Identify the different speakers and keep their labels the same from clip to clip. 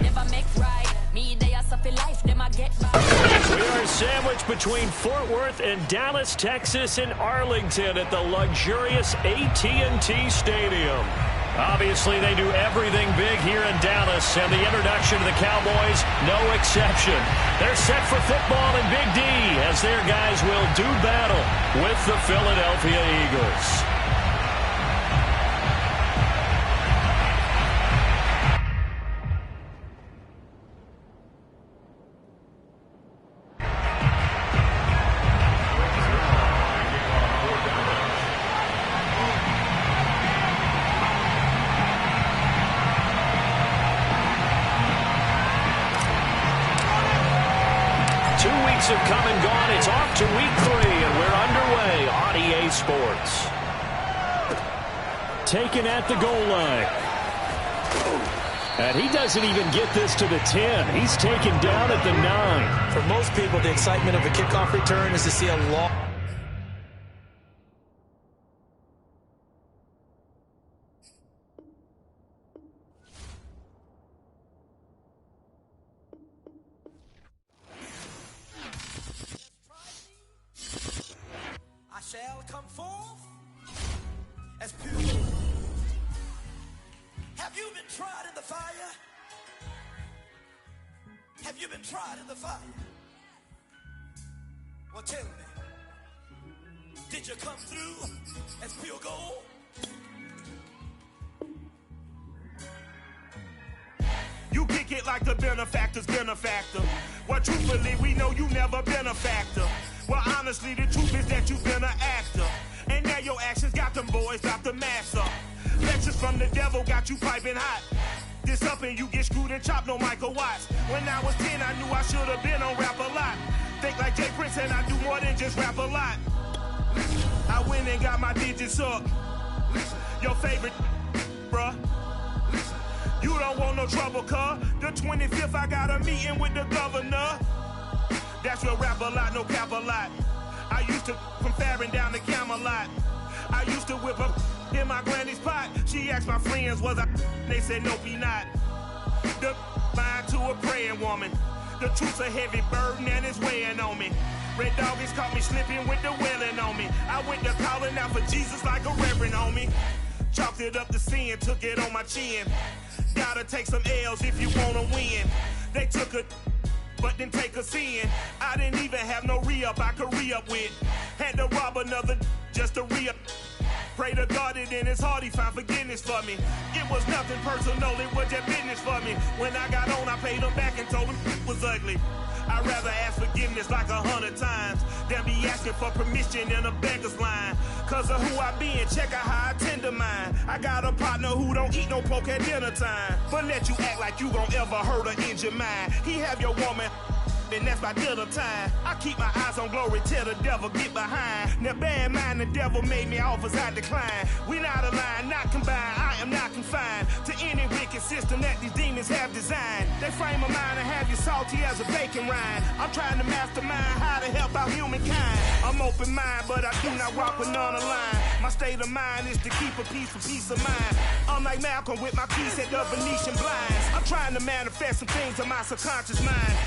Speaker 1: never make right. Me, they are suffer life, them I get by.
Speaker 2: We are sandwiched between Fort Worth and Dallas, Texas, and Arlington at the luxurious AT&T Stadium. Obviously, they do everything big here in Dallas, and the introduction to the Cowboys, no exception. They're set for football in Big D as their guys will do battle with the Philadelphia Eagles. 2 weeks have come and gone. It's off to week 3, and we're underway on EA Sports. Taken at the goal line. And he doesn't even get this to the 10. He's taken down at the 9.
Speaker 3: For most people, the excitement of a kickoff return is to see a long...
Speaker 4: shall come forth as pure. Have you been tried in the fire? Have you been tried in the fire? Well, tell me, did you come through as pure gold?
Speaker 5: You kick it like the benefactor's benefactor. Well, truthfully, we know you never been a factor. Well, honestly, the truth is that you've been an actor. And now your actions got them boys out the mask up. Lectures from the devil got you piping hot. This up and you get screwed and chopped, no Michael Watts. When I was 10, I knew I should have been on Rap a Lot. Think like Jay Prince and I do more than just rap a lot. I went and got my digits up. Your favorite, bruh. You don't want no trouble, cuz. The 25th, I got a meeting with the governor. That's real rap a lot, no cap a lot. I used to from Farron down to Camelot. I used to whip up in my granny's pot. She asked my friends, was I? They said, nope, he not. The mind to a praying woman. The truth's a heavy burden and it's weighing on me. Red Doggies caught me slipping with the wailing on me. I went to calling out for Jesus like a reverend on me. Chalked it up to sin, took it on my chin. Gotta take some L's if you wanna win. They took a but didn't take a sin. I didn't even have no re-up I could re-up with. Had to rob another just to re-up. Pray to God that in his heart he found forgiveness for me. It was nothing personal, it was just business for me. When I got on, I paid him back and told him it was ugly. I'd rather ask forgiveness like 100 times than be asking for permission in a beggar's line. Cause of who I be and check out how I tend to mine. I got a partner who don't eat no pork at dinner time, but let you act like you gon' ever hurt or injure mine. He have your woman, and that's my dinner time. I keep my eyes on glory till the devil get behind. Now bear in mind the devil made me offers I decline. We not aligned, not combined, I am not confined to any wicked system that these demons have designed. They frame a mind and have you salty as a bacon rind. I'm trying to mastermind how to help out humankind. I'm open mind, but I do not walk with none aligned. My state of mind is to keep a peace for peace of mind. I'm like Malcolm with my piece at the Venetian blinds. I'm trying to manifest some things in my subconscious mind.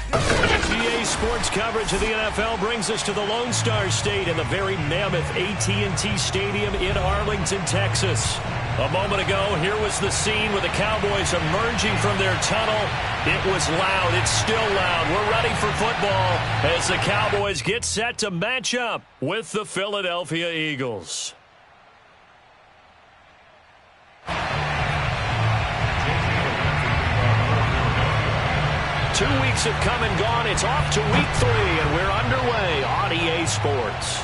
Speaker 2: EA Sports coverage of the NFL brings us to the Lone Star State in the very mammoth AT&T Stadium in Arlington, Texas. A moment ago, here was the scene with the Cowboys emerging from their tunnel. It was loud. It's still loud. We're ready for football as the Cowboys get set to match up with the Philadelphia Eagles. 2 weeks have come and gone. It's off to week 3, and we're underway on EA Sports.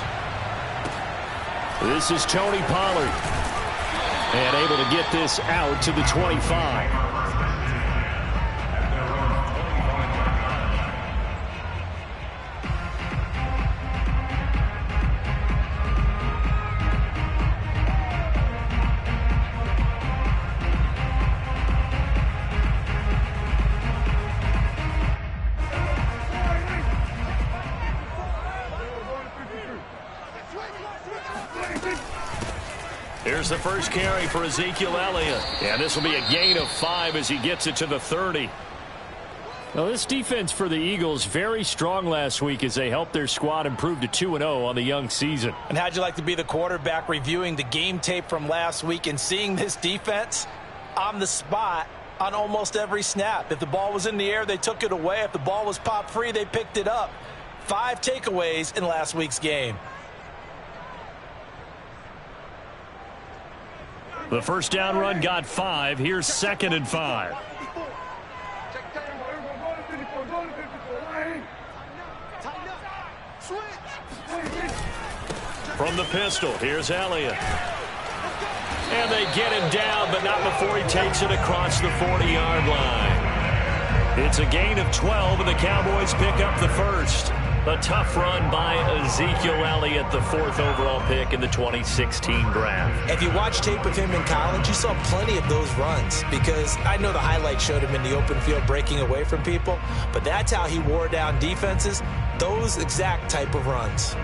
Speaker 2: This is Tony Pollard, and able to get this out to the 25. Here's the first carry for Ezekiel Elliott. And this will be a gain of 5 as he gets it to the 30. Well, this defense for the Eagles very strong last week as they helped their squad improve to 2-0 on the young season.
Speaker 3: And how'd you like to be the quarterback reviewing the game tape from last week and seeing this defense on the spot on almost every snap? If the ball was in the air, they took it away. If the ball was pop free, they picked it up. 5 takeaways in last week's game.
Speaker 2: The first down run got 5. Here's 2nd and 5. From the pistol, here's Elliott. And they get him down, but not before he takes it across the 40-yard line. It's a gain of 12, and the Cowboys pick up the first. A tough run by Ezekiel Elliott, the 4th overall pick in the 2016 draft.
Speaker 3: If you watch tape of him in college, you saw plenty of those runs, because I know the highlights showed him in the open field breaking away from people, but that's how he wore down defenses, those exact type of runs.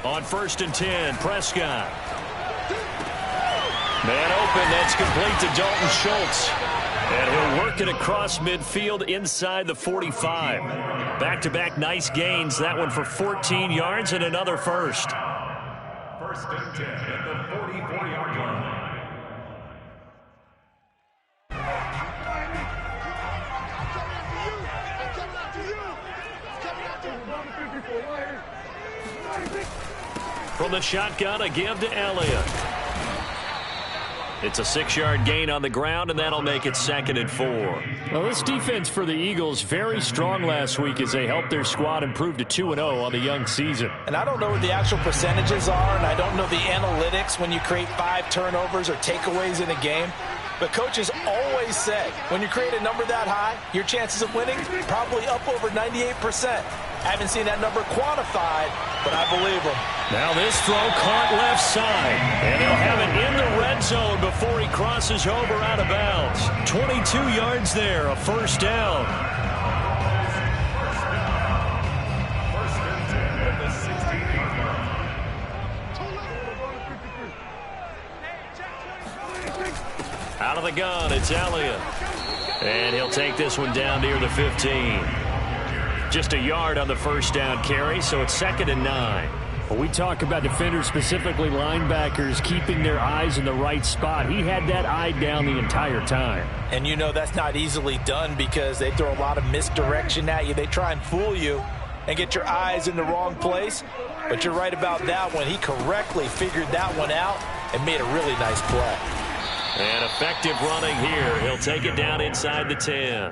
Speaker 2: On 1st and 10, Prescott. Man open, that's complete to Dalton Schultz. And he'll work it across midfield inside the 45. Back-to-back nice gains. That one for 14 yards and another first. 1st and 10 at the 44-yard line. From the shotgun, a give to Elliott. It's a 6-yard gain on the ground, and that'll make it 2nd and 4. Well, this defense for the Eagles very strong last week as they helped their squad improve to 2-0 on the young season.
Speaker 3: And I don't know what the actual percentages are, and I don't know the analytics when you create 5 turnovers or takeaways in a game. But coaches always say, when you create a number that high, your chances of winning probably up over 98%. I haven't seen that number quantified, but I believe them.
Speaker 2: Now this throw caught left side, and he'll have it in the red zone before he crosses over out of bounds. 22 yards there, a first down. Out of the gun, it's Elliott. And he'll take this one down near the 15. Just a yard on the first down carry, so it's 2nd and 9. When we talk about defenders, specifically linebackers, keeping their eyes in the right spot, he had that eye down the entire time.
Speaker 3: And you know that's not easily done because they throw a lot of misdirection at you. They try and fool you and get your eyes in the wrong place. But you're right about that one. He correctly figured that one out and made a really nice play.
Speaker 2: And effective running here. He'll take it down inside the 10.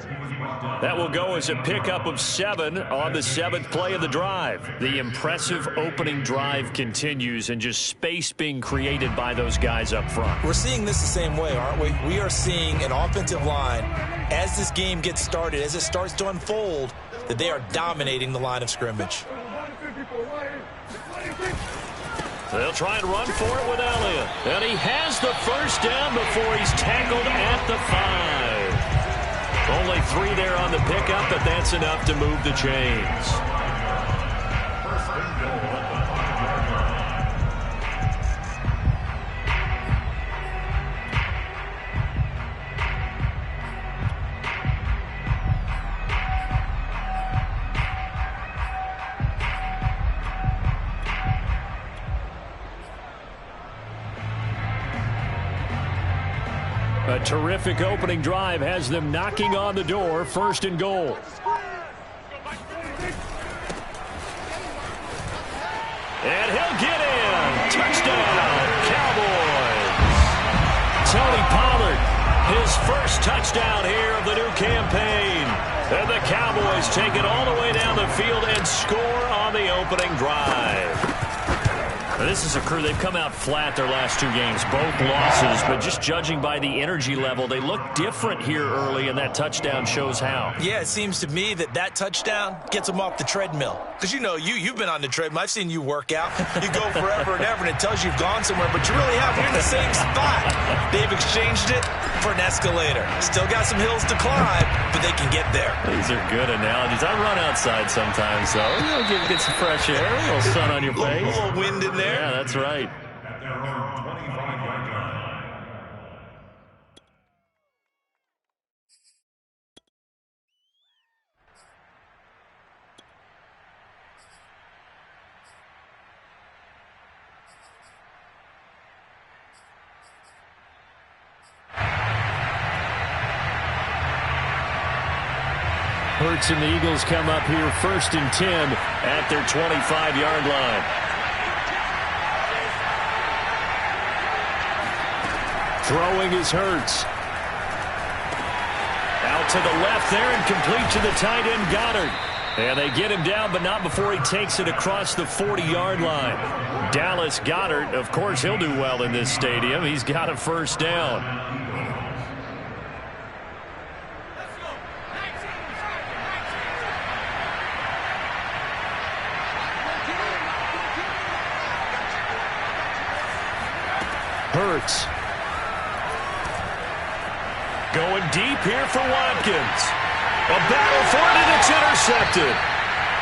Speaker 2: That will go as a pickup of 7 on the 7th play of the drive. The impressive opening drive continues and just space being created by those guys up front.
Speaker 3: We're seeing this the same way, aren't we? We are seeing an offensive line, as this game gets started, as it starts to unfold, that they are dominating the line of scrimmage.
Speaker 2: They'll try and run for it with Elliott. And he has the first down before he's tackled at the 5. Only 3 there on the pickup, but that's enough to move the chains. A terrific opening drive has them knocking on the door, 1st and goal. And he'll get in. Touchdown, Cowboys. Tony Pollard, his first touchdown here of the new campaign. And the Cowboys take it all the way down the field and score on the opening drive. This is a crew, they've come out flat their last 2 games, both losses, but just judging by the energy level, they look different here early, and that touchdown shows how.
Speaker 3: Yeah, it seems to me that touchdown gets them off the treadmill. Because you know, you've been on the treadmill. I've seen you work out. You go forever and ever, and it tells you you've gone somewhere, but you really haven't. You're in the same spot. They've exchanged it for an escalator. Still got some hills to climb, but they can get there.
Speaker 2: These are good analogies. I run outside sometimes, though. Get some fresh air, a little sun on your face.
Speaker 3: A little wind in there.
Speaker 2: Yeah, that's right. Hurts and the Eagles come up here 1st and 10 at their 25-yard line. Throwing is Hurts. Out to the left there and complete to the tight end Goddard. And they get him down, but not before he takes it across the 40-yard line. Dallas Goedert, of course, he'll do well in this stadium. He's got a first down. Hurts. Going deep here for Watkins. A battle for it, and it's intercepted.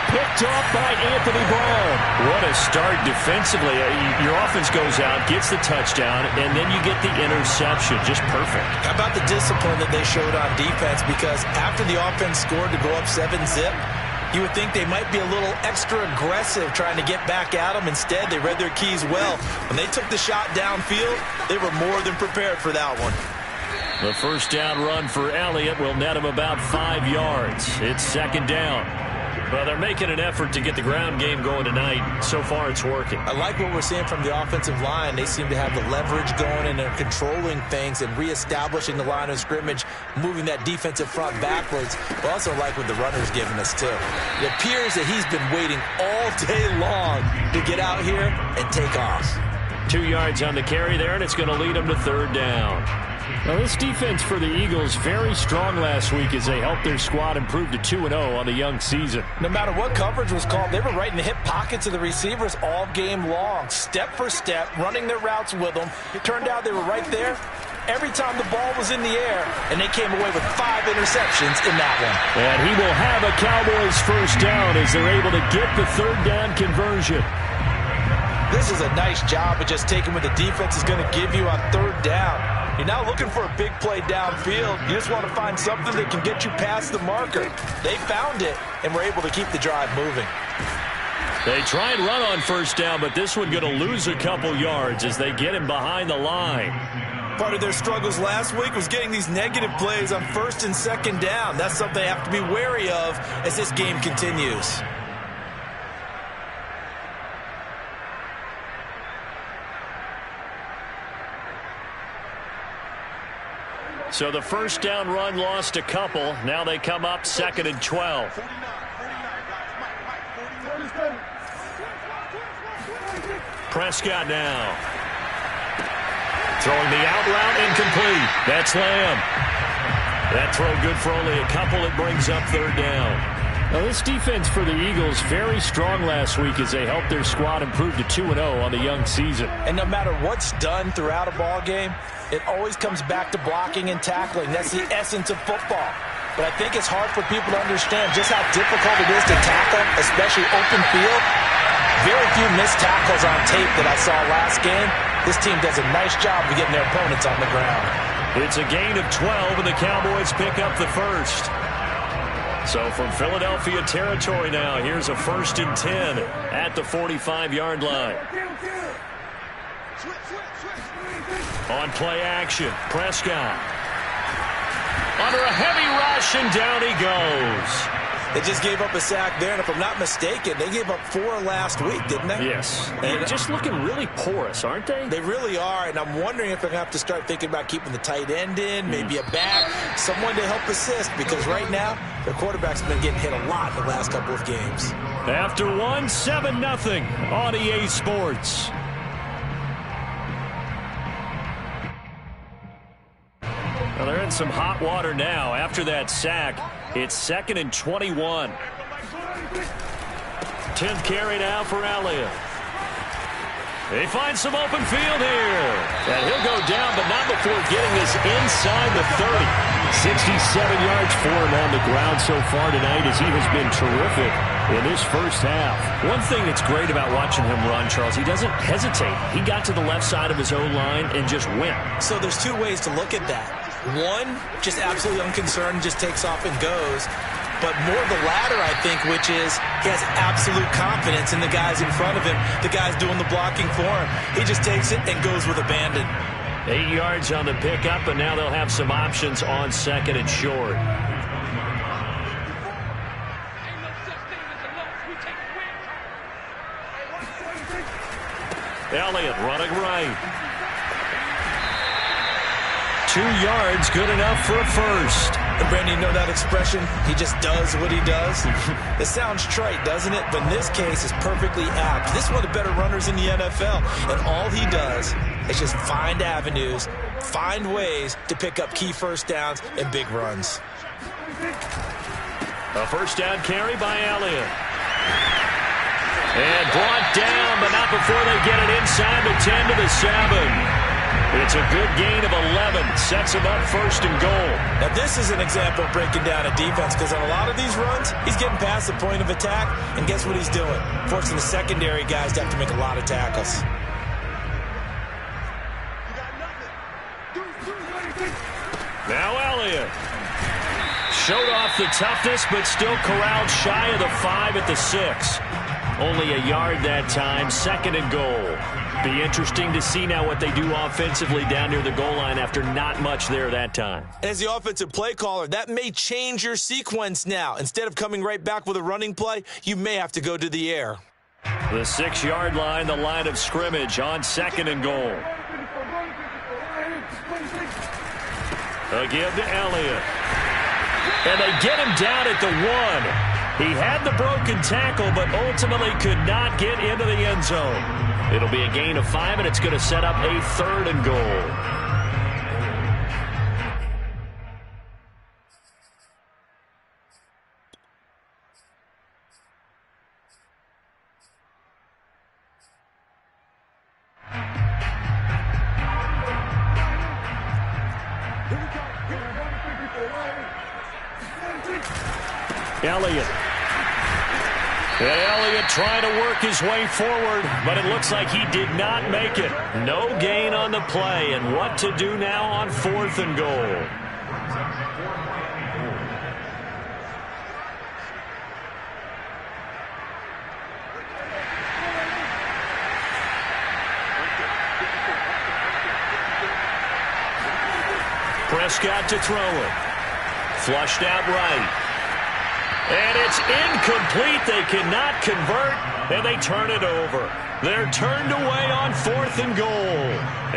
Speaker 2: Picked off by Anthony Brown. What a start defensively. Your offense goes out, gets the touchdown, and then you get the interception. Just perfect. How about the discipline that they showed on defense? Because after the offense scored to go up 7-zip, you would think they might be a little extra aggressive trying to get back at them. Instead, they read their keys well. When they took the shot downfield, they were more than prepared for that one. The first down run for Elliott will net him about 5 yards. It's 2nd down. Well, they're making an effort to get the ground game going tonight. So far, it's working. I like what we're seeing from the offensive line. They seem to have the leverage going, and they're controlling things and reestablishing the line of scrimmage, moving that defensive front backwards. We also like what the runner's giving us, too. It appears that he's been waiting all day long to get out here and take off. 2 yards on the carry there, and it's going to lead him to 3rd down. Now, this defense for the Eagles very strong last week as they helped their squad improve to 2-0 on the young season. No matter what coverage was called, they were right in the hip pockets of the receivers all game long, step for step, running their routes with them. It turned out they were right there every time the ball was in the air, and they came away with 5 interceptions in that one. And he will have a Cowboys first down as they're able to get the 3rd down conversion. This is a nice job of just taking what the defense is going to give you on 3rd down. You're not looking for a big play downfield. You just want to find something that can get you past the marker. They found it and were able to keep the drive moving. They try and run on 1st down, but this one going to lose a couple yards as they get him behind the line. Part of their struggles last week was getting these negative plays on 1st and 2nd down. That's something they have to be wary of as this game continues. So the first down run lost a couple. Now they come up 2nd and 12. Prescott now. Throwing the out route incomplete. That's Lamb. That throw good for only a couple. It brings up 3rd down. Now this defense for the Eagles very strong last week as they helped their squad improve to 2-0 on the young season. And no matter what's done throughout a ball game, it always comes back to blocking and tackling. That's the essence of football. But I think it's hard for people to understand just how difficult it is to tackle, especially open field. Very few missed tackles on tape that I saw last game. This team does a nice job of getting their opponents on the ground. It's a gain of 12, and the Cowboys pick up the first. So from Philadelphia territory now, here's a 1st and 10 at the 45-yard line. On play action, Prescott. Under a heavy rush, and down he goes. They just gave up a sack there, and if I'm not mistaken, they gave up 4 last week, didn't they? Yes. And they're just looking really porous, aren't they? They really are, and I'm wondering if they're going to have to start thinking about keeping the tight end in, maybe a back, someone to help assist, because right now, their quarterback's been getting hit a lot in the last couple of games. After 1, 7-0 on EA Sports. Well, they're in some hot water now. After that sack, it's 2nd and 21. 10th carry now for Elliott. He finds some open field here. And he'll go down, but not before getting this inside the 30. 67 yards for him on the ground so far tonight as he has been terrific in this first half. One thing that's great about watching him run, Charles, he doesn't hesitate. He got to the left side of his O-line and just went.
Speaker 3: So there's two ways to look at that. One, just absolutely unconcerned, just takes off and goes. But more the latter, I think, which is he has absolute confidence in the guys in front of him, the guys doing the blocking for him. He just takes it and goes with abandon.
Speaker 2: 8 yards on the pickup, and now they'll have some options on second and short. Elliott running right. 2 yards, good enough for a first.
Speaker 3: And Brandon, you know that expression? He just does what he does. It sounds trite, doesn't it? But in this case, it's perfectly apt. This is one of the better runners in the NFL. And all he does is just find avenues, find ways to pick up key first downs and big runs.
Speaker 2: A first down carry by Elliott. And brought down, but not before they get it inside the 10 to the 7. It's a good gain of 11. Sets him up first and goal.
Speaker 3: Now, this is an example of breaking down a defense because on a lot of these runs, he's getting past the point of attack, and guess what he's doing? Forcing the secondary guys to have to make a lot of tackles.
Speaker 2: Now Elliott. Showed off the toughness, but still corralled shy of the 5 at the 6. Only a yard that time, second and goal. Be interesting to see now what they do offensively down near the goal line after not much there that time.
Speaker 3: As the offensive play caller, that may change your sequence now. Instead of coming right back with a running play, you may have to go to the air.
Speaker 2: The 6-yard line, the line of scrimmage on second and goal. A give to Elliott. And they get him down at the 1. He had the broken tackle, but ultimately could not get into the end zone. It'll be a gain of 5, and it's going to set up a third and goal. Elliott. And Elliott trying to work his way forward, but it looks like he did not make it. No gain on the play, and what to do now on fourth and goal. Prescott to throw it. Flushed out right. And it's incomplete. They cannot convert, and they turn it over. They're turned away on fourth and goal.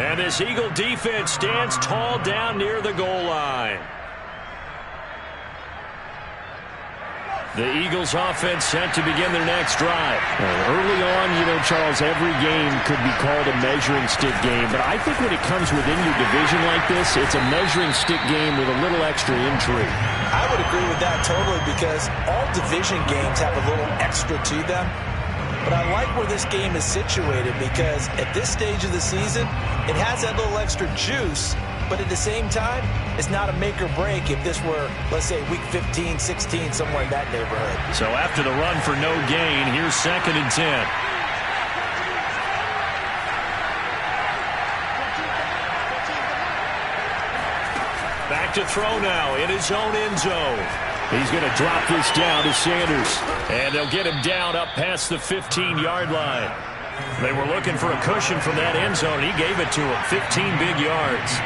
Speaker 2: And this Eagle defense stands tall down near the goal line. The Eagles offense set to begin their next drive.
Speaker 6: Early on, Charles, every game could be called a measuring stick game. But I think when it comes within your division like this, it's a measuring stick game with a little extra intrigue.
Speaker 3: I would agree with that totally because all division games have a little extra to them. But I like where this game is situated because at this stage of the season, it has that little extra juice. But at the same time, it's not a make or break if this were, let's say, week 15, 16, somewhere in that neighborhood.
Speaker 2: So after the run for no gain, here's 2nd and 10. Back to throw now in his own end zone. He's going to drop this down to Sanders. And they'll get him down up past the 15-yard line. They were looking for a cushion from that end zone. He gave it to him. 15 big yards.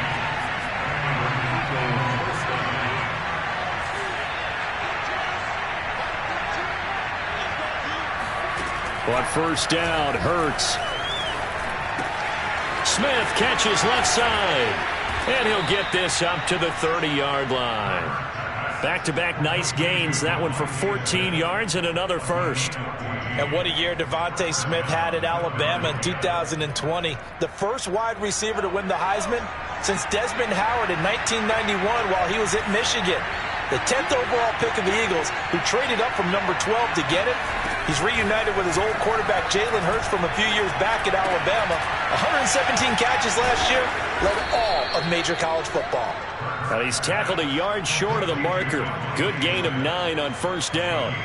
Speaker 2: On first down, Hurts. Smith catches left side. And he'll get this up to the 30-yard line. Back-to-back nice gains. That one for 14 yards and another first.
Speaker 3: And what a year Devontae Smith had at Alabama in 2020. The first wide receiver to win the Heisman since Desmond Howard in 1991 while he was at Michigan. the 10th overall pick of the Eagles, who traded up from number 12 to get it. He's reunited with his old quarterback, Jalen Hurts, from a few years back at Alabama. 117 catches last year, led all of major college football.
Speaker 2: Now he's tackled a yard short of the marker. Good gain of 9 on first down.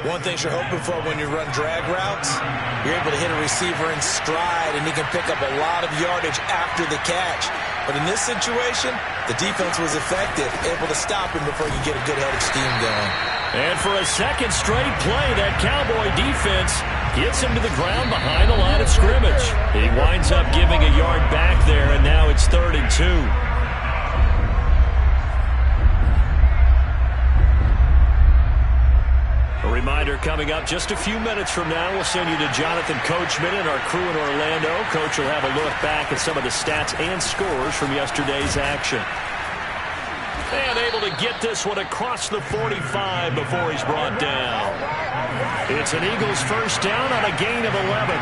Speaker 3: One thing you're hoping for when you run drag routes, you're able to hit a receiver in stride, and he can pick up a lot of yardage after the catch. But in this situation, the defense was effective, able to stop him before you get a good head of steam going.
Speaker 2: And for a second straight play, that Cowboy defense gets him to the ground behind the line of scrimmage. He winds up giving a yard back there, and now it's 3rd and 2. A reminder coming up just a few minutes from now, we'll send you to Jonathan Coachman and our crew in Orlando. Coach will have a look back at some of the stats and scores from yesterday's action. And able to get this one across the 45 before he's brought down. It's an Eagles first down on a gain of 11.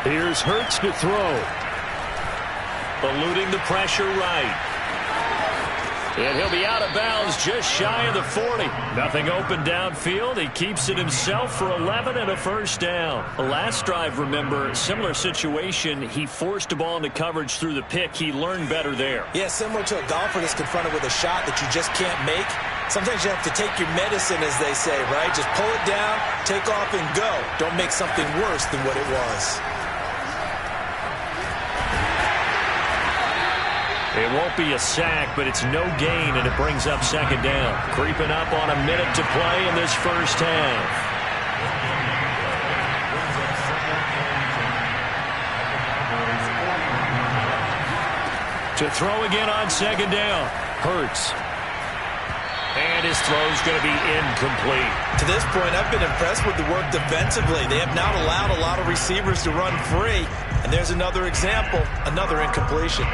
Speaker 2: Here's Hurts to throw. Eluding the pressure right. And he'll be out of bounds just shy of the 40. Nothing open downfield. He keeps it himself for 11 and a first down. The last drive, remember, similar situation. He forced a ball into coverage through the pick. He learned better there.
Speaker 3: Yeah, similar to a golfer that's confronted with a shot that you just can't make. Sometimes you have to take your medicine, as they say, right? Just pull it down, take off, and go. Don't make something worse than what it was.
Speaker 2: It won't be a sack, but it's no gain, and it brings up second down. Creeping up on a minute to play in this first half. To throw again on second down. Hurts. And his throw's going to be incomplete.
Speaker 3: To this point, I've been impressed with the work defensively. They have not allowed a lot of receivers to run free. And there's another example, another incompletion.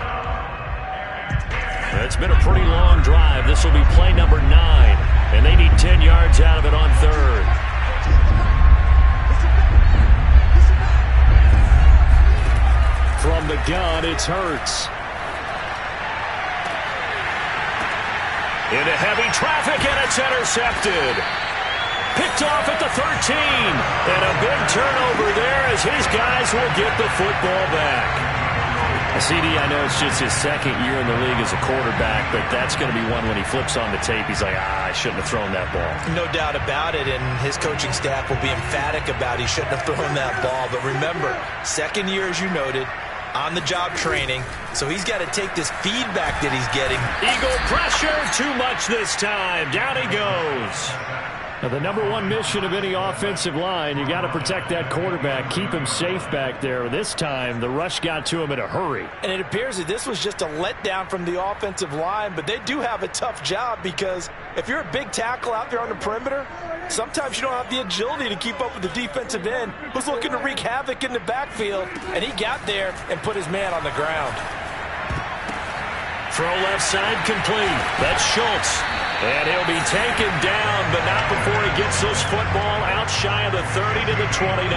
Speaker 2: It's been a pretty long drive. This will be play number 9. And they need 10 yards out of it on 3rd. From the gun, it's Hurts. Into heavy traffic, and it's intercepted. Picked off at the 13. And a big turnover there as his guys will get the football back. CD, I know it's just his second year in the league as a quarterback, but that's going to be one when he flips on the tape. He's like, I shouldn't have thrown that ball.
Speaker 3: No doubt about it, and his coaching staff will be emphatic about he shouldn't have thrown that ball. But remember, second year, as you noted, on-the-job training, so he's got to take this feedback that he's getting.
Speaker 2: Eagle pressure, too much this time. Down he goes. Now, the number one mission of any offensive line, you got to protect that quarterback, keep him safe back there. This time, the rush got to him in a hurry.
Speaker 3: And it appears that this was just a letdown from the offensive line, but they do have a tough job because if you're a big tackle out there on the perimeter, sometimes you don't have the agility to keep up with the defensive end who's looking to wreak havoc in the backfield, and he got there and put his man on the ground.
Speaker 2: Throw left side complete. That's Schultz. And he'll be taken down, but not before he gets this football out shy of the 30 to the 29.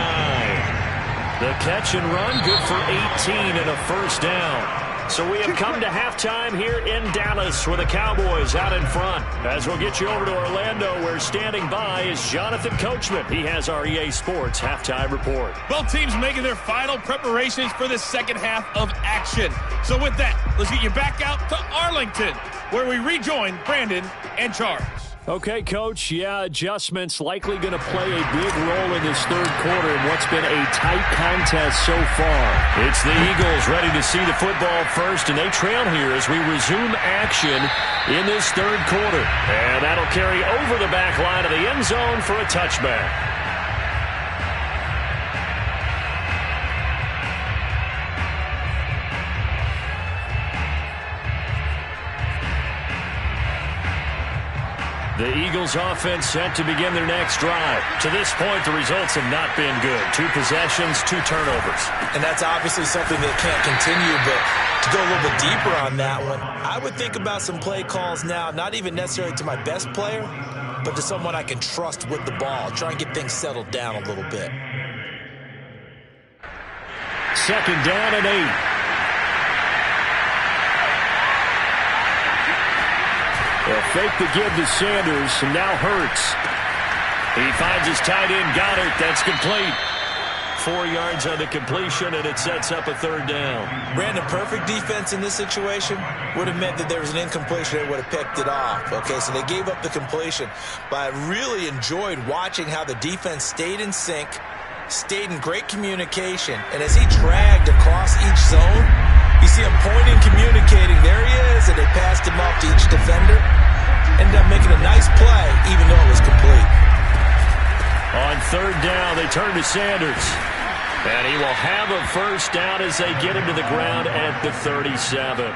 Speaker 2: The catch and run, good for 18 and a first down. So we have come to halftime here in Dallas with the Cowboys out in front. As we'll get you over to Orlando, where standing by is Jonathan Coachman. He has our EA Sports halftime report.
Speaker 7: Both teams making their final preparations for the second half of action. So with that, let's get you back out to Arlington, where we rejoin Brandon and Charles.
Speaker 2: Okay, Coach, adjustments likely going to play a big role in this third quarter in what's been a tight contest so far. It's the Eagles ready to see the football first, and they trail here as we resume action in this third quarter. And that'll carry over the back line of the end zone for a touchback. The Eagles offense set to begin their next drive. To this point, the results have not been good. 2 possessions, 2 turnovers.
Speaker 3: And that's obviously something that can't continue, but to go a little bit deeper on that one, I would think about some play calls now, not even necessarily to my best player, but to someone I can trust with the ball. Try and get things settled down a little bit.
Speaker 2: 2nd down and 8. They'll fake the give to Sanders, and now Hurts. He finds his tight end, Goddard. That's complete. 4 yards on the completion, and it sets up a 3rd down.
Speaker 3: Brandon, perfect defense in this situation would have meant that there was an incompletion. They would have picked it off. Okay, so they gave up the completion. But I really enjoyed watching how the defense stayed in sync, stayed in great communication, and as he dragged across each zone, you see him pointing, communicating. There he is, and they passed him off to each defender. Ended up making a nice play, even though it was complete.
Speaker 2: On 3rd down, they turn to Sanders. And he will have a 1st down as they get him to the ground at the 37.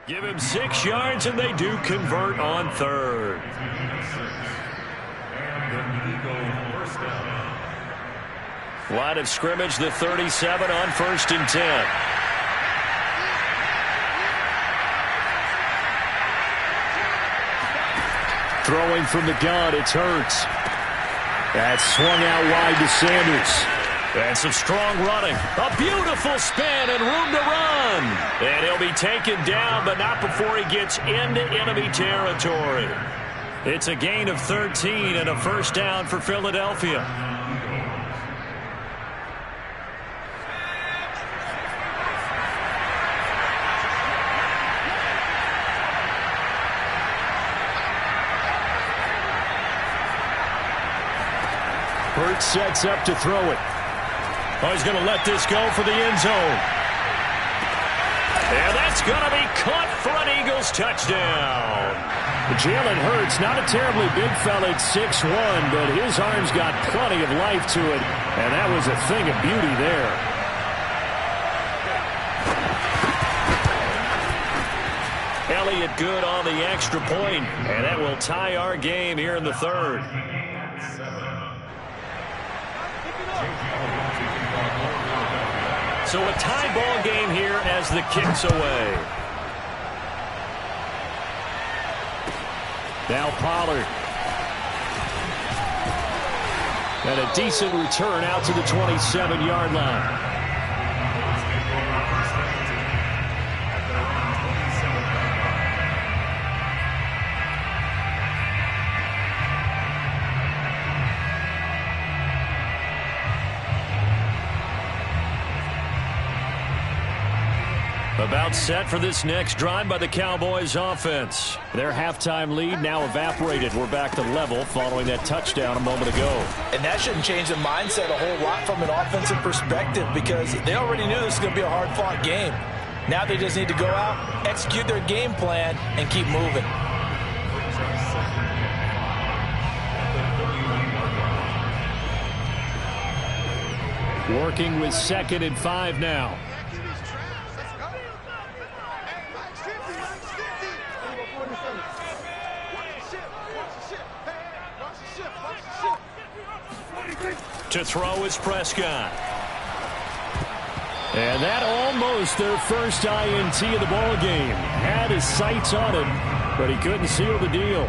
Speaker 2: Give him 6 yards, and they do convert on 3rd. Line of scrimmage, the 37 on 1st and 10. Throwing from the gun, it's Hurts. That's swung out wide to Sanders. And some strong running. A beautiful spin and room to run. And he'll be taken down, but not before he gets into enemy territory. It's a gain of 13 and a 1st down for Philadelphia. Hurts sets up to throw it. Oh, he's going to let this go for the end zone. And that's going to be caught for an Eagles touchdown. Jalen Hurts, not a terribly big fella at 6'1", but his arms got plenty of life to it, and that was a thing of beauty there. Elliott good on the extra point, and that will tie our game here in the 3rd. So a tie ball game here as the kick's away. Now Pollard. And a decent return out to the 27-yard line. About set for this next drive by the Cowboys offense. Their halftime lead now evaporated. We're back to level following that touchdown a moment ago.
Speaker 3: And that shouldn't change the mindset a whole lot from an offensive perspective because they already knew this was going to be a hard-fought game. Now they just need to go out, execute their game plan, and keep moving.
Speaker 2: Working with 2nd and 5 now. To throw is Prescott. And that almost their first INT of the ball game. Had his sights on him, but he couldn't seal the deal.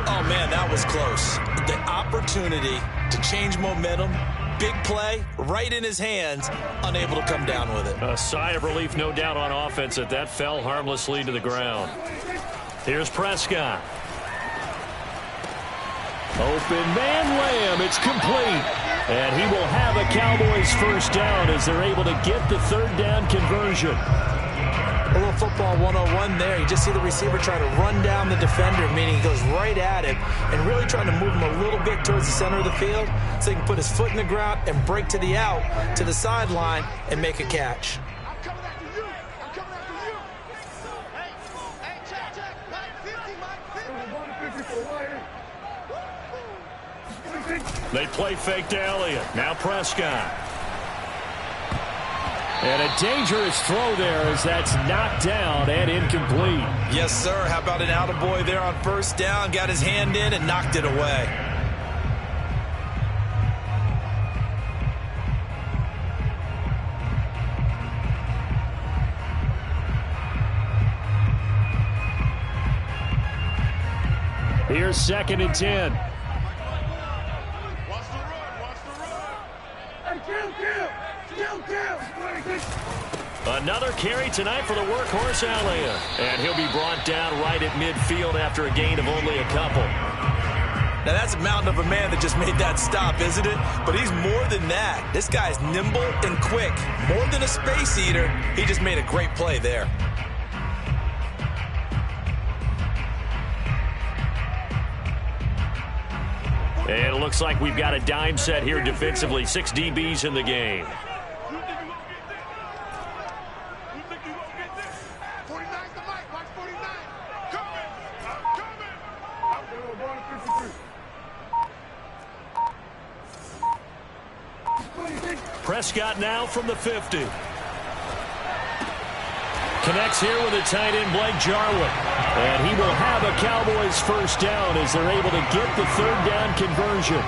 Speaker 3: Oh, man, that was close. The opportunity to change momentum, big play, right in his hands, unable to come down with it.
Speaker 2: A sigh of relief, no doubt, on offense that fell harmlessly to the ground. Here's Prescott. Open man Lamb, it's complete. And he will have a Cowboys 1st down as they're able to get the 3rd down conversion.
Speaker 3: A little football 101 there. You just see the receiver trying to run down the defender, meaning he goes right at him and really trying to move him a little bit towards the center of the field so he can put his foot in the ground and break to the out, to the sideline, and make a catch.
Speaker 2: They play fake to Elliott. Now Prescott. And a dangerous throw there as that's knocked down and incomplete.
Speaker 3: Yes, sir. How about an attaboy there on first down? Got his hand in and knocked it away.
Speaker 2: Here's 2nd and 10. Another carry tonight for the workhorse Elliott. And he'll be brought down right at midfield after a gain of only a couple.
Speaker 3: Now that's a mountain of a man that just made that stop, isn't it? But he's more than that. This guy's nimble and quick. More than a space eater. He just made a great play there.
Speaker 2: And it looks like we've got a dime set here defensively. 6 DBs in the game. Prescott now from the 50. Connects here with a tight end, Blake Jarwin. And he will have a Cowboys first down as they're able to get the 3rd down conversion.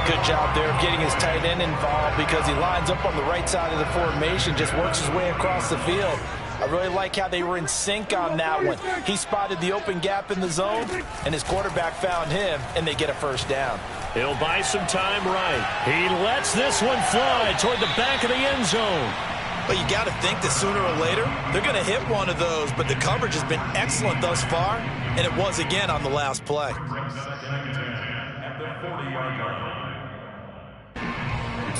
Speaker 3: Good job there of getting his tight end involved because he lines up on the right side of the formation, just works his way across the field. I really like how they were in sync on that one. He spotted the open gap in the zone, and his quarterback found him, and they get a first down.
Speaker 2: He'll buy some time right. He lets this one fly toward the back of the end zone.
Speaker 3: But you got to think that sooner or later, they're going to hit one of those, but the coverage has been excellent thus far, and it was again on the last play.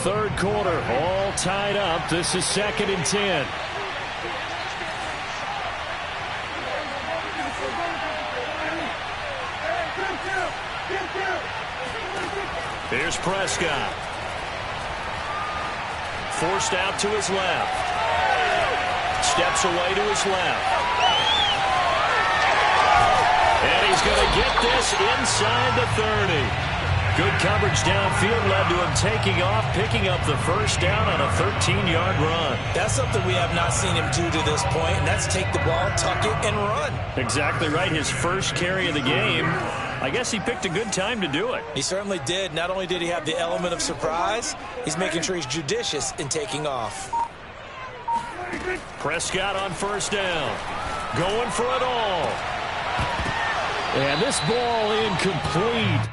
Speaker 2: 3rd quarter, all tied up. This is 2nd and 10. Here's Prescott. Forced out to his left. Steps away to his left. And he's going to get this inside the 30. Good coverage downfield led to him taking off, picking up the first down on a 13-yard run.
Speaker 3: That's something we have not seen him do to this point, and that's take the ball, tuck it, and run.
Speaker 2: Exactly right. His first carry of the game. I guess he picked a good time to do it.
Speaker 3: He certainly did. Not only did he have the element of surprise, he's making sure he's judicious in taking off.
Speaker 2: Prescott on first down. Going for it all. And this ball incomplete.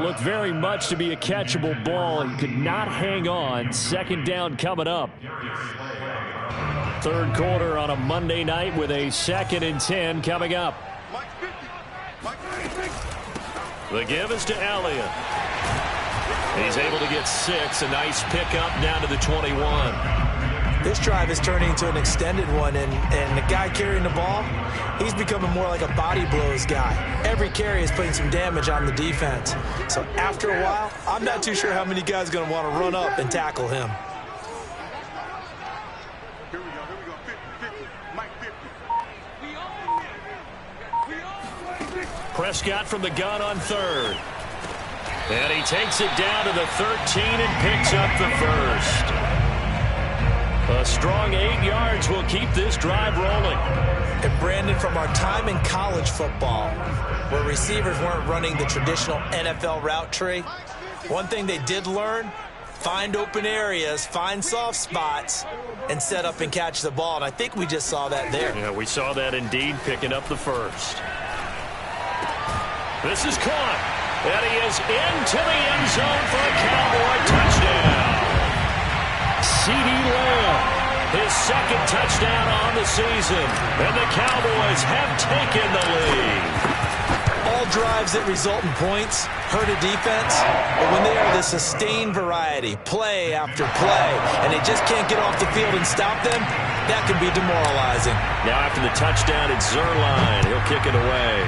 Speaker 2: Looked very much to be a catchable ball. He could not hang on. 2nd down coming up. 3rd quarter on a Monday night with a 2nd and 10 coming up. The give is to Elliott. He's able to get 6. A nice pickup down to the 21.
Speaker 3: This drive is turning into an extended one, and the guy carrying the ball, he's becoming more like a body blows guy. Every carry is putting some damage on the defense. So after a while, I'm not too sure how many guys are going to want to run up and tackle him.
Speaker 5: Here we go. 50. Mike 50.
Speaker 2: Prescott from the gun on 3rd. And he takes it down to the 13 and picks up the first. A strong 8 yards will keep this drive rolling.
Speaker 3: And Brandon, from our time in college football, where receivers weren't running the traditional NFL route tree, one thing they did learn, find open areas, find soft spots, and set up and catch the ball. And I think we just saw that there.
Speaker 2: Yeah, we saw that indeed, picking up the first. This is caught. And he is into the end zone for a Cowboy touchdown. CeeDee Lamb, his 2nd touchdown on the season. And the Cowboys have taken the lead.
Speaker 3: All drives that result in points hurt a defense, but when they are the sustained variety, play after play, and they just can't get off the field and stop them, that can be demoralizing.
Speaker 2: Now after the touchdown, it's Zuerlein. He'll kick it away.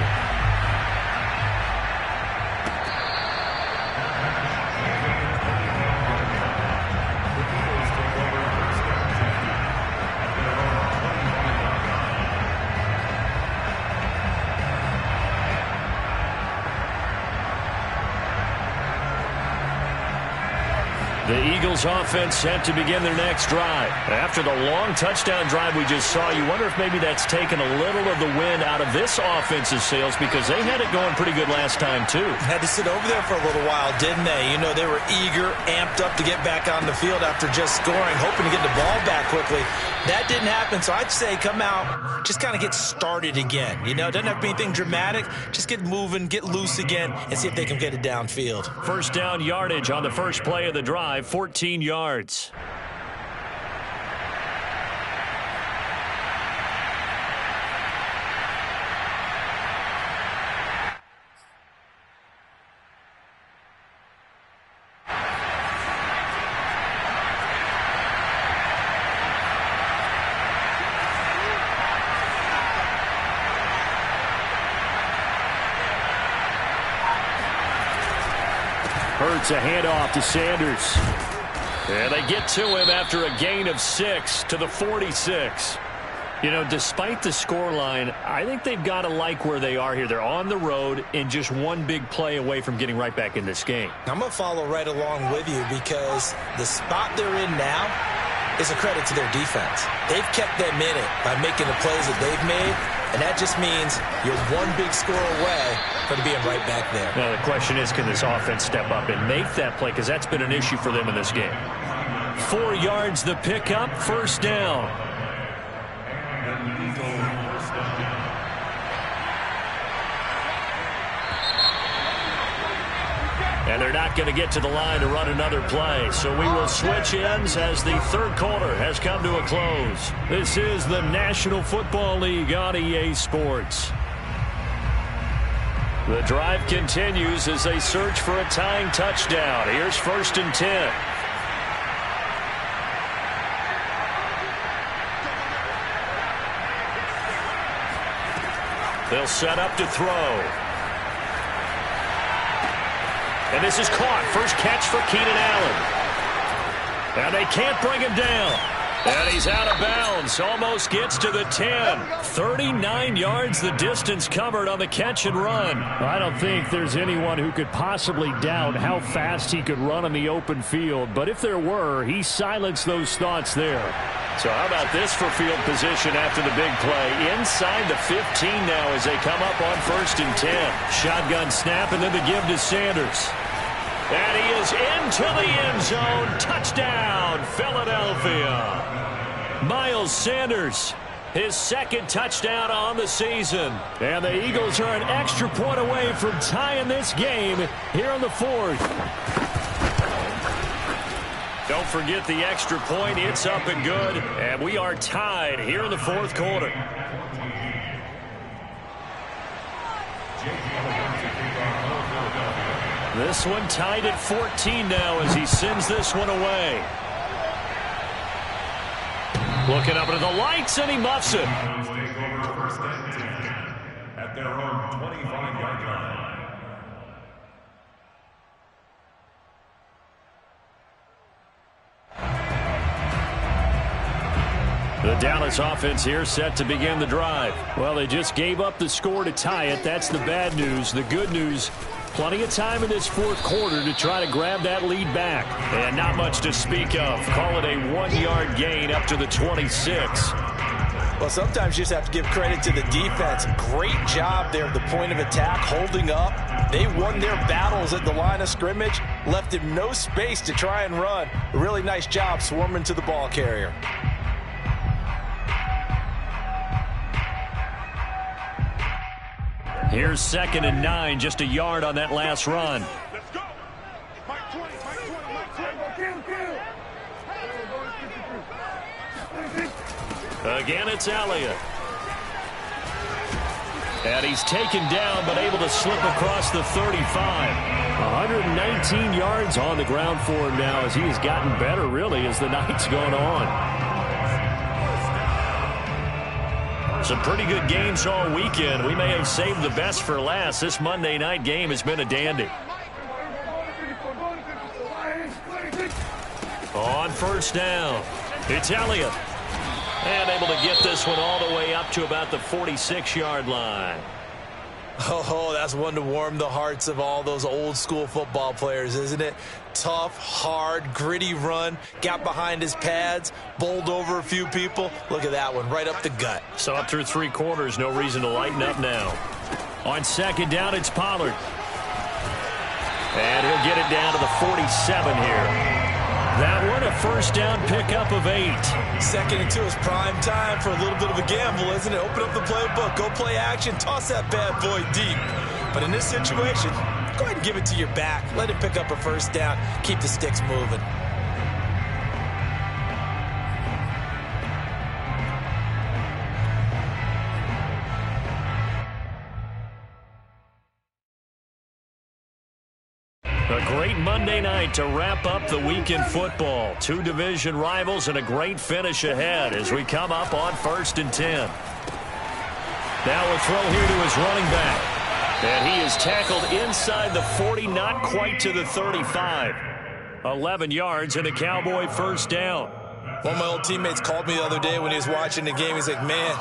Speaker 2: The Eagles offense set to begin their next drive. After the long touchdown drive we just saw, you wonder if maybe that's taken a little of the wind out of this offense's sails because they had it going pretty good last time too.
Speaker 3: Had to sit over there for a little while, didn't they? You know, they were eager, amped up to get back on the field after just scoring, hoping to get the ball back quickly. That didn't happen, so I'd say come out, just kind of get started again. You know, it doesn't have to be anything dramatic. Just get moving, get loose again, and see if they can get it downfield.
Speaker 2: First down yardage on the first play of the drive, 14 yards. Hurts a handoff to Sanders. And they get to him after a gain of 6 to the 46. You know, despite the scoreline, I think they've got to like where they are here. They're on the road and just one big play away from getting right back in this game.
Speaker 3: I'm going to follow right along with you because the spot they're in now is a credit to their defense. They've kept them in it by making the plays that they've made, and that just means you're one big score away from being right back there.
Speaker 2: Now, the question is, can this offense step up and make that play? Because that's been an issue for them in this game. 4 yards the pickup, first down. And they're not going to get to the line to run another play. So we will switch ends as the third quarter has come to a close. This is the National Football League on EA Sports. The drive continues as they search for a tying touchdown. Here's 1st and 10. They'll set up to throw. And this is caught. First catch for Keenan Allen. And they can't bring him down. And he's out of bounds. Almost gets to the 10. 39 yards the distance covered on the catch and run.
Speaker 6: I don't think there's anyone who could possibly doubt how fast he could run on the open field. But if there were, he silenced those thoughts there.
Speaker 2: So how about this for field position after the big play? Inside the 15 now as they come up on 1st and 10. Shotgun snap and then the give to Sanders. And he is into the end zone. Touchdown, Philadelphia. Miles Sanders, his 2nd touchdown on the season.
Speaker 6: And the Eagles are an extra point away from tying this game here in the 4th.
Speaker 2: Don't forget the extra point. It's up and good. And we are tied here in the 4th quarter. This one tied at 14 now as he sends this one away. Looking up into the lights, and he muffs it.
Speaker 8: At their own 25-yard line.
Speaker 2: The Dallas offense here set to begin the drive.
Speaker 6: Well, they just gave up the score to tie it. That's the bad news. The good news, plenty of time in this 4th quarter to try to grab that lead back.
Speaker 2: And not much to speak of. Call it a 1-yard gain up to the 26.
Speaker 3: Well, sometimes you just have to give credit to the defense. Great job there at the point of attack, holding up. They won their battles at the line of scrimmage, left him no space to try and run. A really nice job swarming to the ball carrier.
Speaker 2: Here's 2nd and 9, just a yard on that last run.
Speaker 5: Let's go. Mike 20, Mike 20, Mike 20.
Speaker 2: Again, it's Elliott. And he's taken down, but able to slip across the 35.
Speaker 6: 119 yards on the ground for him now as he has gotten better, really, as the night's gone on.
Speaker 2: Some pretty good games all weekend. We may have saved the best for last. This Monday night game has been a dandy. On 1st down, it's Elliott. And able to get this one all the way up to about the 46-yard line.
Speaker 3: Oh, that's one to warm the hearts of all those old school football players, isn't it? Tough, hard, gritty run, got behind his pads, bowled over a few people. Look at that one, right up the gut.
Speaker 2: So up through 3 quarters, no reason to lighten up now. On second down, it's Pollard. And he'll get it down to the 47 here. That one, a first down pickup of 8.
Speaker 3: 2nd and 2 is prime time for a little bit of a gamble, isn't it? Open up the playbook, go play action, toss that bad boy deep. But in this situation, go ahead and give it to your back. Let him pick up a first down. Keep the sticks moving.
Speaker 2: A great Monday night to wrap up the week in football. 2 division rivals and a great finish ahead as we come up on 1st and 10. Now a throw here to his running back. And he is tackled inside the 40, not quite to the 35. 11 yards and a Cowboy first down.
Speaker 3: One of my old teammates called me the other day when he was watching the game. He's like, man,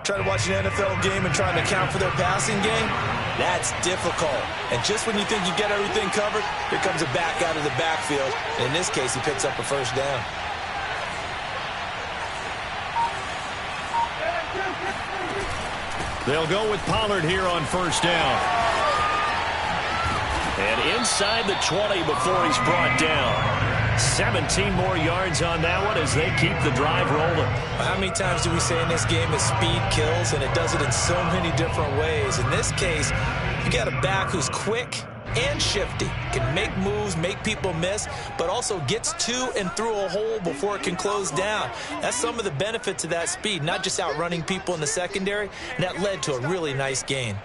Speaker 3: trying to watch an NFL game and trying to account for their passing game, that's difficult. And just when you think you get everything covered, here comes a back out of the backfield. And in this case, he picks up a first down.
Speaker 2: They'll go with Pollard here on first down. And inside the 20 before he's brought down. 17 more yards on that one as they keep the drive rolling.
Speaker 3: How many times do we say in this game that speed kills, and it does it in so many different ways? In this case, you got a back who's quick and shifty, can make moves, make people miss, but also gets to and through a hole before it can close down. That's some of the benefits of that speed, not just outrunning people in the secondary, and that led to a really nice gain.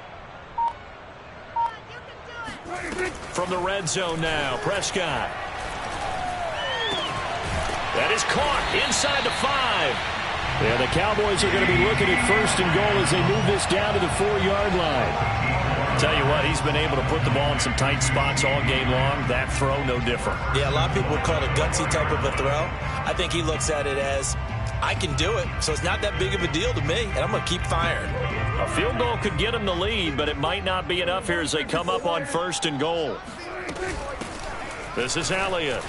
Speaker 2: From the red zone now, Prescott. That is caught inside the 5.
Speaker 6: Yeah, the Cowboys are going to be looking at 1st and goal as they move this down to the 4-yard line.
Speaker 2: Tell you what, he's been able to put the ball in some tight spots all game long. That throw, no different.
Speaker 3: Yeah, a lot of people would call it a gutsy type of a throw. I think he looks at it as, I can do it, so it's not that big of a deal to me, and I'm going to keep firing.
Speaker 2: A field goal could get him the lead, but it might not be enough here as they come up on 1st and goal. This is Elliott.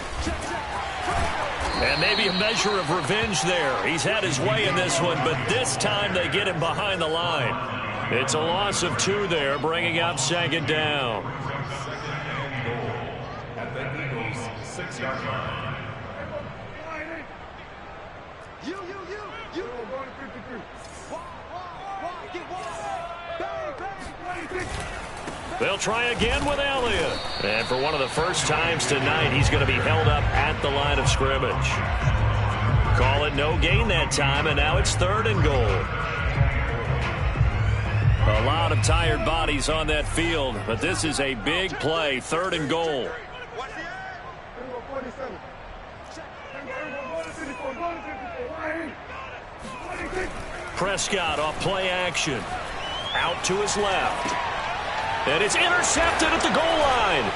Speaker 2: And maybe a measure of revenge there. He's had his way in this one, but this time they get him behind the line. It's a loss of 2 there, bringing up 2nd down.
Speaker 8: At the Eagles' 6-yard line.
Speaker 2: They'll try again with Elliott. And for one of the first times tonight, he's going to be held up at the line of scrimmage. Call it no gain that time, and now it's 3rd and goal. A lot of tired bodies on that field, but this is a big play, 3rd and goal. Prescott off play action. Out to his left. And it's intercepted at the goal line.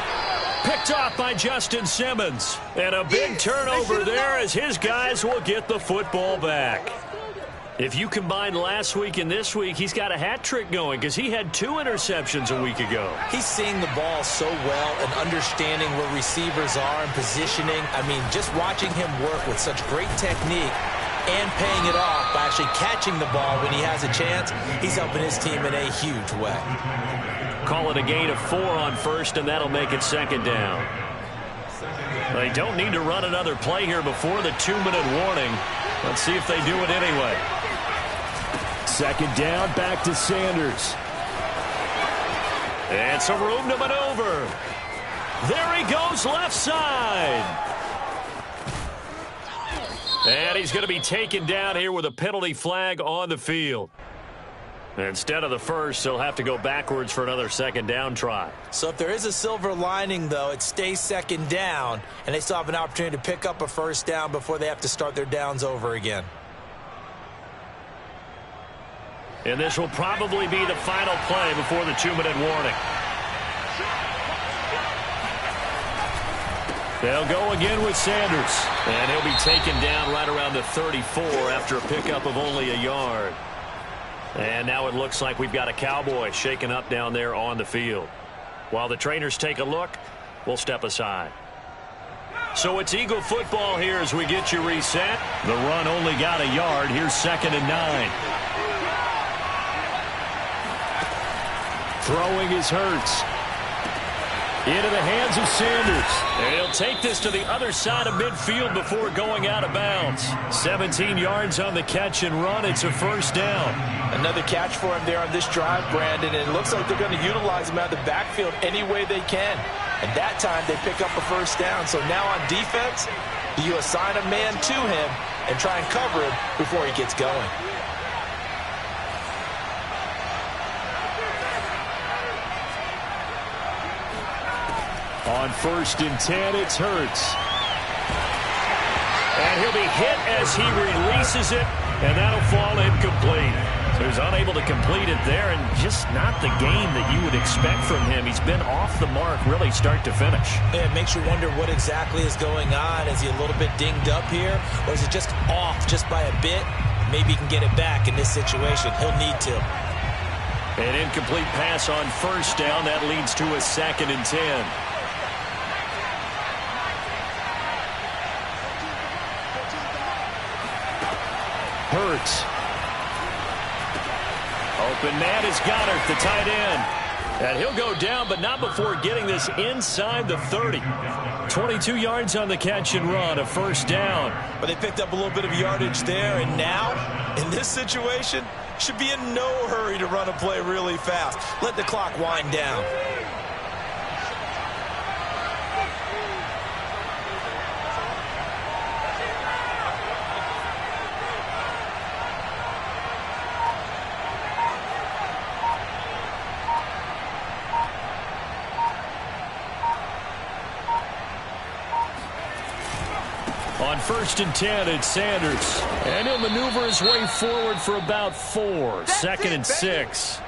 Speaker 2: Picked off by Justin Simmons. And a big turnover there as his guys will get the football back. If you combine last week and this week, he's got a hat trick going because he had 2 interceptions a week ago.
Speaker 3: He's seeing the ball so well and understanding where receivers are and positioning. I mean, just watching him work with such great technique and paying it off by actually catching the ball when he has a chance, he's helping his team in a huge way.
Speaker 2: Call it a gain of 4 on 1st, and that'll make it 2nd down. They don't need to run another play here before the 2-minute warning. Let's see if they do it anyway.
Speaker 6: 2nd down, back to Sanders.
Speaker 2: And some room to maneuver. There he goes, left side. And he's going to be taken down here with a penalty flag on the field. Instead of the first, he'll have to go backwards for another 2nd down try.
Speaker 3: So if there is a silver lining, though, it stays 2nd down, and they still have an opportunity to pick up a first down before they have to start their downs over again.
Speaker 2: And this will probably be the final play before the 2-minute warning. They'll go again with Sanders. And he'll be taken down right around the 34 after a pickup of only a yard. And now it looks like we've got a Cowboy shaken up down there on the field. While the trainers take a look, we'll step aside. So it's Eagle football here as we get you reset. The run only got a yard. Here's 2nd and 9. Throwing is Hurts. Into the hands of Sanders. And he'll take this to the other side of midfield before going out of bounds. 17 yards on the catch and run. It's a 1st down.
Speaker 3: Another catch for him there on this drive, Brandon. And it looks like they're going to utilize him out of the backfield any way they can. And that time they pick up a 1st down. So now on defense, you assign a man to him and try and cover him before he gets going.
Speaker 2: On 1st and 10, it's Hurts. And he'll be hit as he releases it, and that'll fall incomplete. So he's unable to complete it there, and just not the game that you would expect from him. He's been off the mark really start to finish.
Speaker 3: Yeah, it makes you wonder what exactly is going on. Is he a little bit dinged up here, or is it just off just by a bit? Maybe he can get it back in this situation. He'll need to.
Speaker 2: An incomplete pass on 1st down. That leads to a 2nd and 10. Hurts. Open man is Goddard, the tight end. And he'll go down, but not before getting this inside the 30. 22 yards on the catch and run, a 1st down.
Speaker 3: But they picked up a little bit of yardage there, and now, in this situation, should be in no hurry to run a play really fast. Let the clock wind down.
Speaker 2: On 1st and 10, it's Sanders. And he'll maneuver his way forward for about 4. 2nd and 6.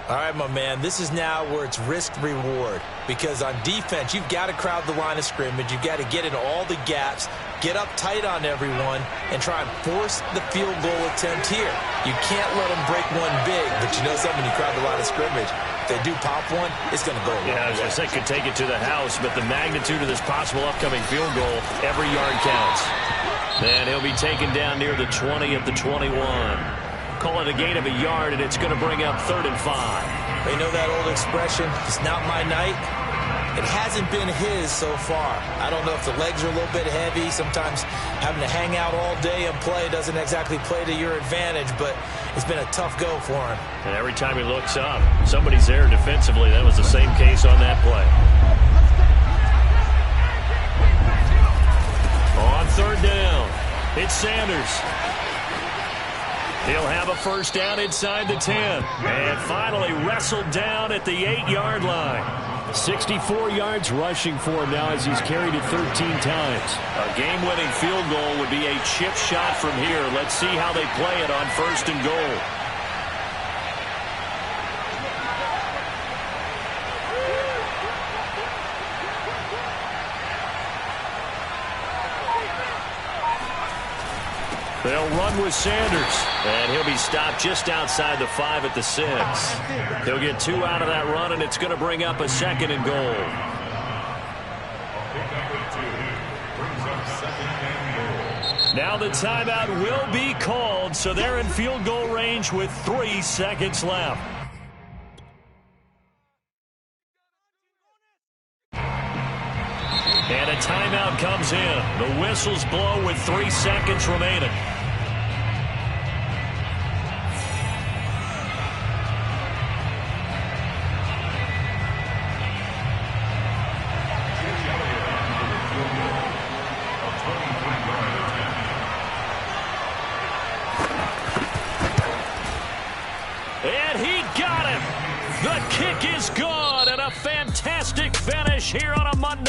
Speaker 3: All right, my man, this is now where it's risk-reward. Because on defense, you've got to crowd the line of scrimmage. You've got to get in all the gaps, get up tight on everyone, and try and force the field goal attempt here. You can't let them break one big, but you know something, you crowd the line of scrimmage. If they do pop one, it's going to go away.
Speaker 2: Yeah, I was going to say could take it to the house, but the magnitude of this possible upcoming field goal, every yard counts. And he'll be taken down near the 20 at the 21. Call it a gain of a yard, and it's going to bring up 3rd and 5.
Speaker 3: They know that old expression, it's not my night. It hasn't been his so far. I don't know if the legs are a little bit heavy. Sometimes having to hang out all day and play doesn't exactly play to your advantage, but it's been a tough go for him.
Speaker 2: And every time he looks up, somebody's there defensively. That was the same case on that play. On 3rd down, it's Sanders. He'll have a 1st down inside the 10. And finally wrestled down at the 8-yard line. 64 yards rushing for him now as he's carried it 13 times. A game-winning field goal would be a chip shot from here. Let's see how they play it on 1st and goal. They'll run with Sanders, and he'll be stopped just outside the 5 at the 6. He'll get 2 out of that run, and it's going to bring up a 2nd and goal. Now the timeout will be called, so they're in field goal range with 3 seconds left. And a timeout comes in. The whistles blow with 3 seconds remaining. And he got him. The kick is gone, and a fantastic finish here on a Monday.